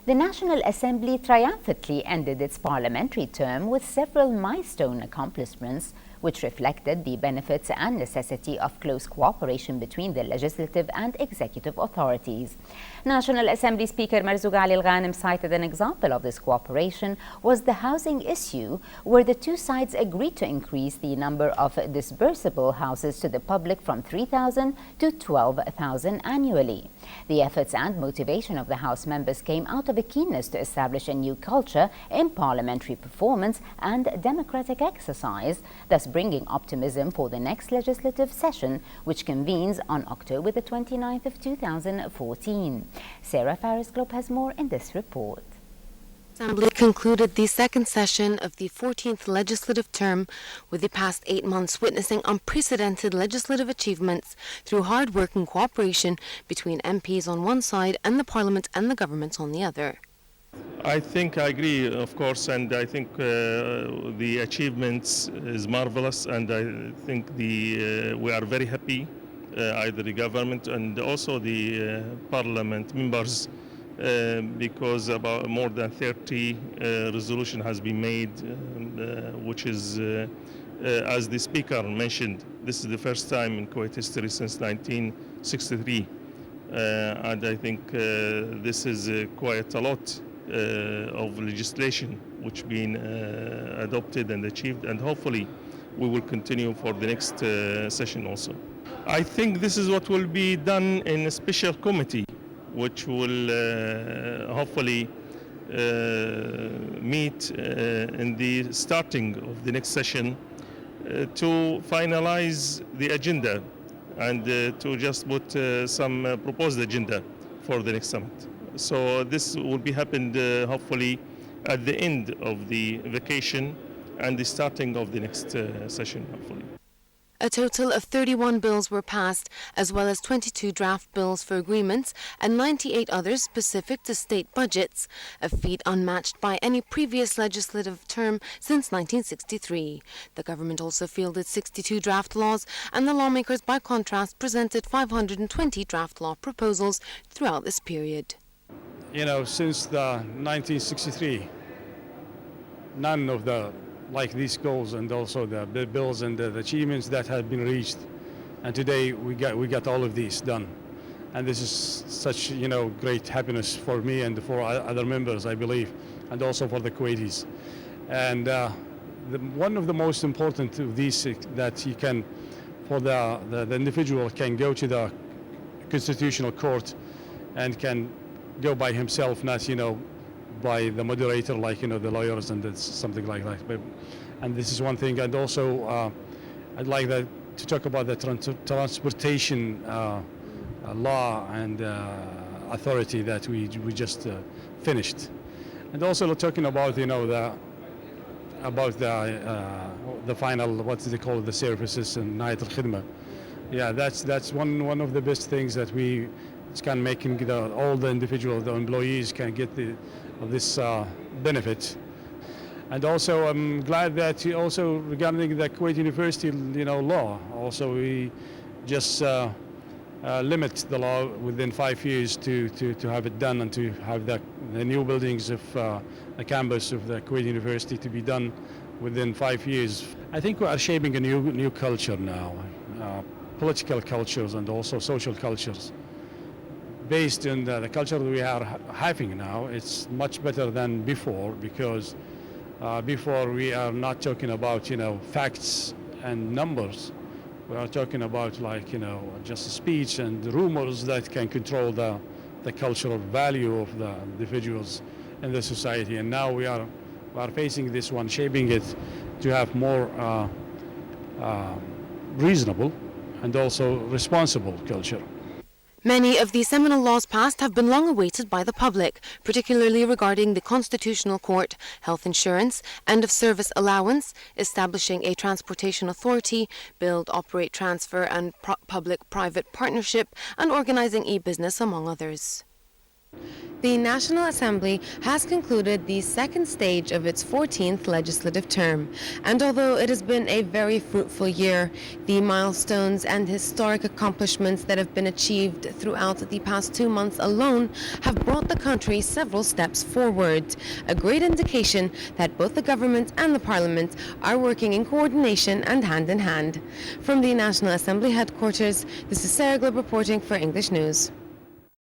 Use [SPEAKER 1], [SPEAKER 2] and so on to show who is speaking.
[SPEAKER 1] The National Assembly triumphantly ended its parliamentary term with several milestone accomplishments, which reflected the benefits and necessity of close cooperation between the legislative and executive authorities. National Assembly Speaker Marzouq Al-Ghanim cited an example of this cooperation was the housing issue, where the two sides agreed to increase the number of disbursable houses to the public from 3,000 to 12,000 annually. The efforts and motivation of the House members came out of a keenness to establish a new culture in parliamentary performance and democratic exercise, thus bringing optimism for the next legislative session, which convenes on October the 29th of 2014. Sarah Faris-Globe has more in this report.
[SPEAKER 2] Assembly concluded the second session of the 14th legislative term, with the past 8 months witnessing unprecedented legislative achievements through hard work and cooperation between MPs on one side and the Parliament and the government on the other.
[SPEAKER 3] I think I agree, of course, and I think the achievements is marvelous, and I think we are very happy, either the government and also the Parliament members, because about more than 30 resolution has been made, which is, as the Speaker mentioned, this is the first time in Kuwait history since 1963, and I think this is quite a lot of legislation which been adopted and achieved, and hopefully we will continue for the next session also. I think this is what will be done in a special committee, which will hopefully meet in the starting of the next session to finalize the agenda and to just put some proposed agenda for the next summit. So this will be happened hopefully at the end of the vacation and the starting of the next session, hopefully.
[SPEAKER 2] A total of 31 bills were passed, as well as 22 draft bills for agreements and 98 others specific to state budgets, a feat unmatched by any previous legislative term since 1963. The government also fielded 62 draft laws, and the lawmakers, by contrast, presented 520 draft law proposals throughout this period.
[SPEAKER 4] You know, since the 1963, none of these goals and also the bills and the achievements that have been reached, and today we got all of these done, and this is such great happiness for me and for other members, I believe, and also for the Kuwaitis. And one of the most important of these that you can, for the individual can go to the constitutional court and can go by himself, not by the moderator, like the lawyers and something like that. And this is one thing. And also I'd like to talk about the transportation law and authority that we just finished, and also talking about the final, what they call the services and night al-khidma. Yeah, that's one of the best things that we can making all the individuals, the employees can get this benefit. And also I'm glad that also regarding the Kuwait University law, also we just limit the law within 5 years to have it done, and to have the new buildings of the campus of the Kuwait University to be done within 5 years. I think we are shaping a new culture now, political cultures and also social cultures. Based on the culture that we are having now, it's much better than before, because before we are not talking about facts and numbers. We are talking about just speech and rumors that can control the cultural value of the individuals in the society. And now we are facing this one, shaping it to have more reasonable and also responsible culture.
[SPEAKER 2] Many of the seminal laws passed have been long awaited by the public, particularly regarding the Constitutional Court, health insurance, end of service allowance, establishing a transportation authority, build, operate, transfer and public-private partnership, and organizing e-business, among others. The National Assembly has concluded the second stage of its 14th legislative term, and although it has been a very fruitful year, the milestones and historic accomplishments that have been achieved throughout the past 2 months alone have brought the country several steps forward, a great indication that both the government and the parliament are working in coordination and hand in hand. From the National Assembly headquarters, this is Sarah Glib reporting for English News.